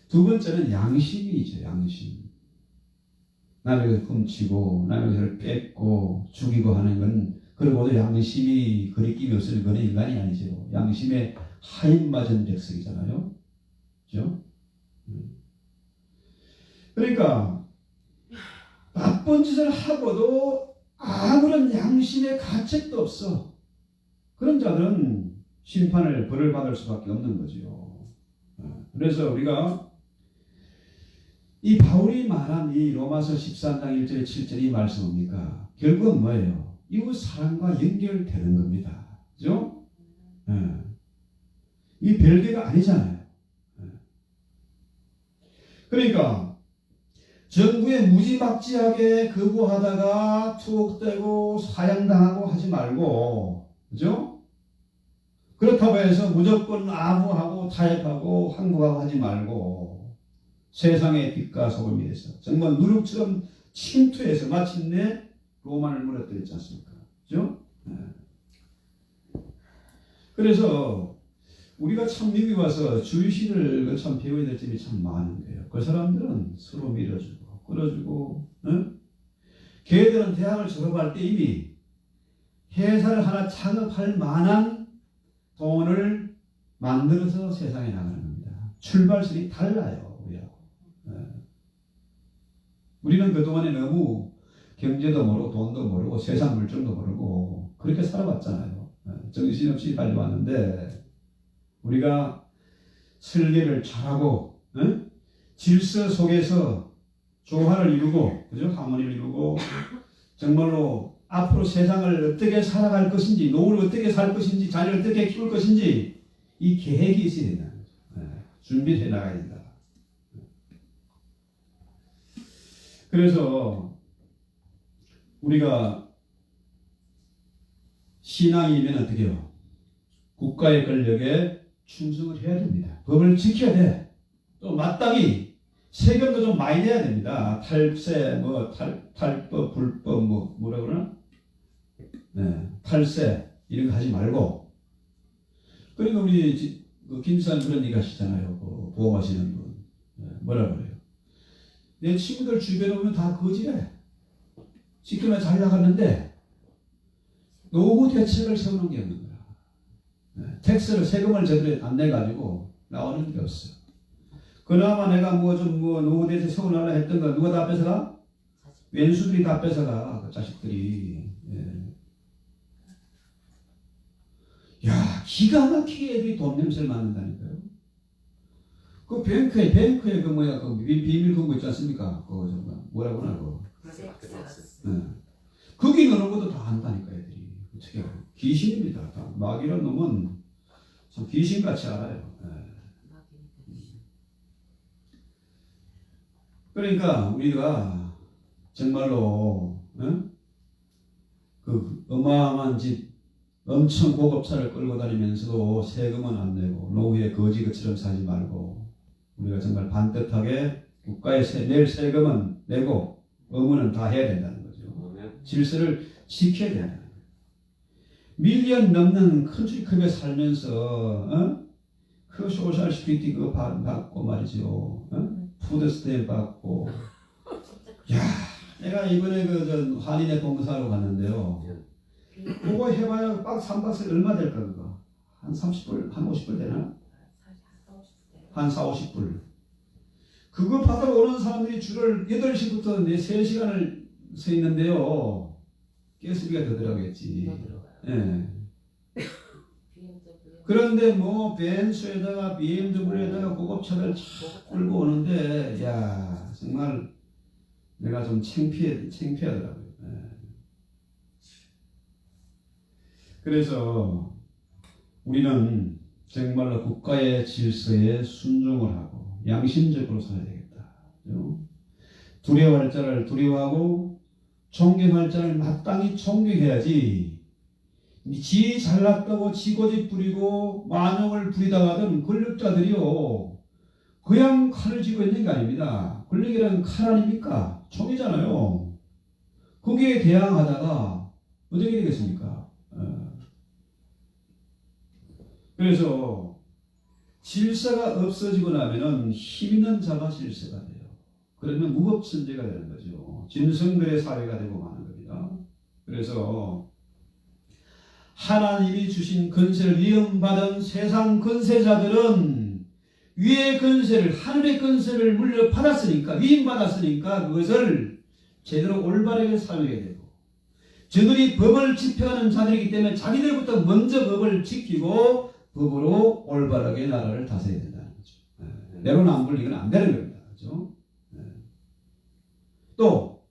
두 번째는 양심이죠. 양심. 남의 것을 훔치고 남의 것을 뺏고 죽이고 하는 건 그러고도 양심이 거리낌이 없으면 그건 인간이 아니죠. 양심에 하인 맞은 백성이잖아요. 그죠? 그러니까 나쁜 짓을 하고도 아무런 양심의 가책도 없어. 그런 자들은 심판을 벌을 받을 수밖에 없는 거죠. 그래서 우리가 이 바울이 말한 이 로마서 13장 1절에 7절이 말씀입니까? 결국은 뭐예요? 이웃 사랑과 연결되는 겁니다. 그죠? 이 별개가 아니잖아요. 그러니까 정부에 무지막지하게 거부하다가 투옥되고 사형당하고 하지 말고, 그죠? 그렇다고 해서 무조건 아부하고 타협하고 항복하고 하지 말고 세상의 빛과 소금이 돼서 정말 누룩처럼 침투해서 마침내 로마를 무너뜨렸지 않습니까? 그죠? 그래서 우리가 참 미국에 와서 주의식을 참 배워야 될 점이 참 많은 거예요. 그 사람들은 서로 밀어주고 끌어주고, 걔들은 대학을 졸업할 때 이미 회사를 하나 창업할 만한 돈을 만들어서 세상에 나가는 겁니다. 출발선이 달라요, 우리하고. 우리는 그동안에 너무 경제도 모르고 돈도 모르고 세상 물정도 모르고 그렇게 살아왔잖아요. 정신없이 달려왔는데 우리가 설계를 잘하고 질서 속에서 조화를 이루고, 그죠? 하모니를 이루고 정말로 앞으로 세상을 어떻게 살아갈 것인지, 노후를 어떻게 살 것인지, 자녀를 어떻게 키울 것인지 이 계획이 있어야 된다. 준비를 해 나가야 된다. 그래서 우리가 신앙이면 어떻게 해요? 국가의 권력에 충성을 해야 됩니다. 법을 지켜야 돼. 또 마땅히 세금도 좀 많이 내야 됩니다. 탈세, 탈법, 불법, 뭐라 그러나? 탈세, 이런 거 하지 말고. 그러니까 우리, 김수환 그런 얘기 하시잖아요. 보험하시는 분. 뭐라 그래요? 내 친구들 주변에 오면 다 거지래. 지금은 잘 나갔는데, 노후 대책을 세우는 게 없는 거야. 텍스를 세금을 제대로 안 내가지고 나오는 게 없어. 그나마 내가 노후 대책 세우려고 했던 거 누가 다 뺏어가? 왼수들이 다 뺏어가. 그 자식들이. 야, 기가 막히게 애들이 돈 냄새를 맡는다니까요. 그 뱅크에 그 비밀 금고 있지 않습니까? 그거 정말 뭐라고 하나 그거. 거기 넣는 것도 다 한다니까 애들이. 어떻게 귀신입니다. 다. 마귀란 놈은 참 귀신같이 알아요. 그러니까 우리가 정말로 그 어마어마한 집 엄청 고급차를 끌고 다니면서도 세금은 안 내고 노후에 거지처럼 살지 말고 우리가 정말 반듯하게 국가에 낼 세금은 내고 의무는 다 해야 된다는 거죠. 질서를 지켜야 된다는 거예요. 밀리언 넘는 컨트리컵에 살면서 그 소셜 시큐리티 그거 받고 말이죠. 푸드스탬프 받고. 야, 내가 이번에 그 한인의 봉사하러 갔는데요. 그거 해봐야 박스 한 박스에 얼마 될까 그거? 한 30불, 한 50불 되나? 한 4, 50불. 그거 받으러 오는 사람들이 줄을 8시부터 3시간을 서 있는데요. 가스비가 더 들어가겠지. 예. 그런데 뭐 벤츠에다가 BMW에다가 고급차를 쫙 끌고 오는데 야 정말 내가 좀 창피하더라고요. 예. 그래서 우리는 정말로 국가의 질서에 순종을 하고 양심적으로 살아야 되겠다. 그렇죠? 두려워할 자를 두려워하고 존경할 자를 마땅히 존경해야지. 지 잘났다고 지 고집 부리고 만용을 부리다가는 권력자들이요. 그냥 칼을 쥐고 있는 게 아닙니다. 권력이라는 칼 아닙니까? 총이잖아요. 거기에 대항하다가 어떻게 되겠습니까? 그래서 질서가 없어지고 나면은 힘 있는 자가 질서가 돼요. 그러면 무법천지가 되는 거죠. 짐승들의 사회가 되고 마는 겁니다. 그래서 하나님이 주신 권세를 위임받은 세상 권세자들은 위의 권세를 하늘의 권세를 물려받았으니까 위임받았으니까 그것을 제대로 올바르게 사용해야 되고 저들이 법을 집행하는 자들이기 때문에 자기들부터 먼저 법을 지키고 법으로 올바르게 나라를 다스려야 된다는 거죠. 내로남불 이건 안 되는 겁니다. 그렇죠? 또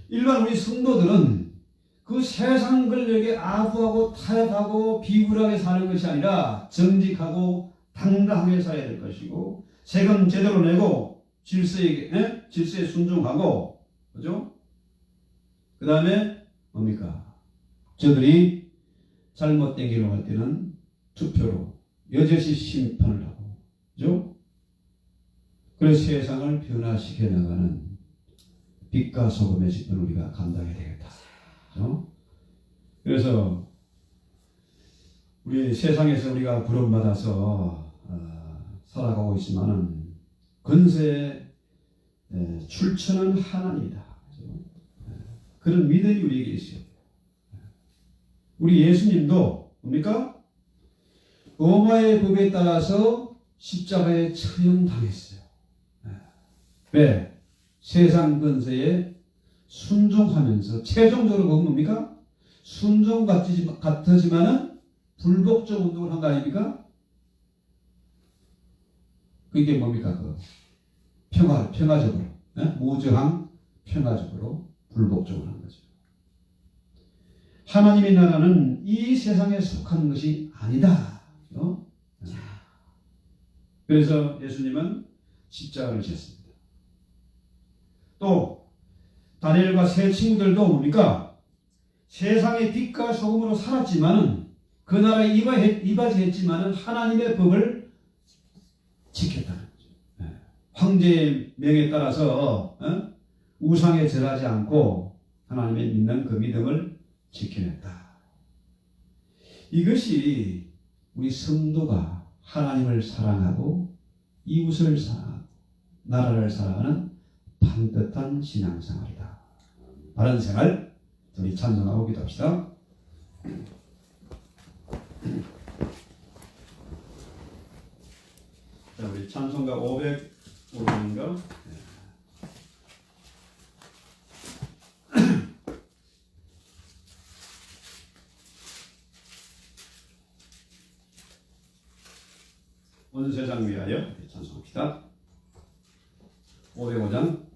일반 우리 성도들은 그 세상 권력에 아부하고 타협하고 비굴하게 사는 것이 아니라 정직하고 당당하게 살아야 될 것이고 세금 제대로 내고 질서에 순종하고 그죠? 그 다음에 뭡니까? 저들이 잘못된 길로 갈 때는 투표로 여럿이 심판을 하고 그죠? 그래서 세상을 변화시켜 나가는 빛과 소금의 직분을 우리가 감당해야 되겠다. 그렇죠? 그래서 우리 세상에서 우리가 부름받아서 살아가고 있지만은 권세의 출처는 하나님이다. 그렇죠? 그런 믿음이 우리에게 있어요. 우리 예수님도 뭡니까? 로마의 법에 따라서 십자가에 처형당했어요. 왜? 세상 권세에 순종하면서 최종적으로 그건 뭡니까? 순종 같지만은 불복종 운동을 한 거 아닙니까? 그게 뭡니까? 그 평화적으로 무저항 평화적으로 불복종을 한 거죠. 하나님의 나라는 이 세상에 속한 것이 아니다. 그래서 예수님은 십자가를 졌습니다. 또 다니엘과 세 친구들도 뭡니까? 세상의 빛과 소금으로 살았지만은 그 나라에 이바지했지만은 하나님의 법을 지켰다는 거죠. 황제의 명에 따라서 우상에 절하지 않고 하나님의 믿는 그 믿음을 지켜냈다. 이것이 우리 성도가 하나님을 사랑하고 이웃을 사랑하고 나라를 사랑하는 반듯한 신앙생활이다. 바른 생활 우리 찬송하고 기도합시다. 온 세상 위하여 찬송합시다. 505장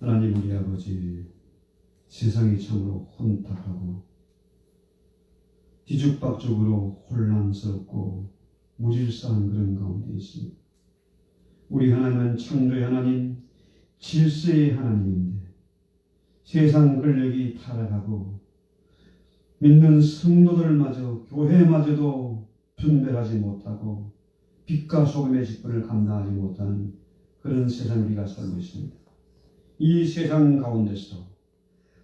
하나님 우리 아버지, 세상이 참으로 혼탁하고 뒤죽박죽으로 혼란스럽고 무질서한 그런 가운데 있습니다. 우리 하나님은 창조의 하나님, 질서의 하나님인데 세상 권력이 타락하고 믿는 성도들마저 교회마저도 분별하지 못하고 빛과 소금의 직분을 감당하지 못하는 그런 세상 우리가 살고 있습니다. 이 세상 가운데서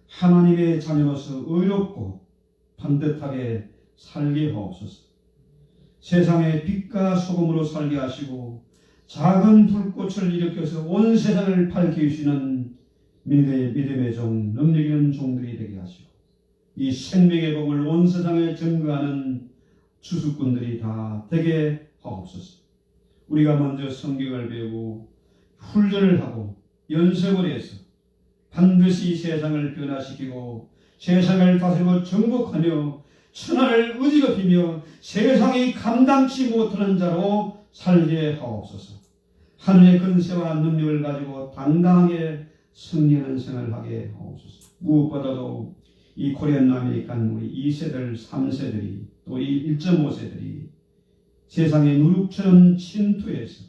하나님의 자녀로서 의롭고 반듯하게 살게 하옵소서. 세상의 빛과 소금으로 살게 하시고 작은 불꽃을 일으켜서 온 세상을 밝히시는 믿음의 종, 능력 있는 종들이 되게 하시고 이 생명의 복을 온 세상에 증거하는 주수꾼들이 다 되게 하옵소서. 우리가 먼저 성경을 배우고 훈련을 하고 연습을 해서 반드시 세상을 변화시키고 세상을 다스리고 정복하며 천하를 의지높이며 세상이 감당치 못하는 자로 살게 하옵소서. 하늘의 근세와 능력을 가지고 당당하게 승리하는 생활을 하게 하옵소서. 무엇보다도 이 코리안 아메리칸 우리 2세들, 3세들이 또 이 1.5세들이 세상의 누룩처럼 침투해서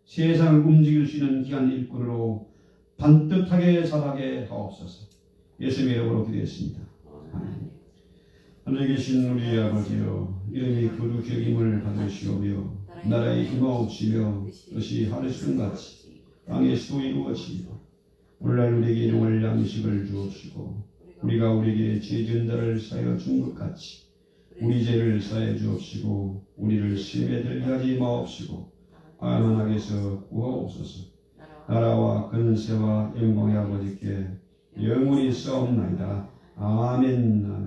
세상을 움직일 수 있는 기한 일꾼으로 반듯하게 자라게 하옵소서. 예수님의 이름으로 기도했습니다. 아멘. 하늘에 계신 우리 아버지여, 이름이 거룩히 여김을 받으시오며 나라의 힘없으며 뜻이 하늘처럼 같이 땅에서도 이루어지며 오늘날 우리에게 일용할 양식을 주옵시고 우리가 우리에게 죄 지은 자를 사하여 준 것 같이 우리 죄를 사하여 주옵시고 우리를 시험에 들게 하지 마옵시고 다만 악에서 구하옵소서. 나라와 근세와 영광의 아버지께 영원히 싸움나이다. 아멘.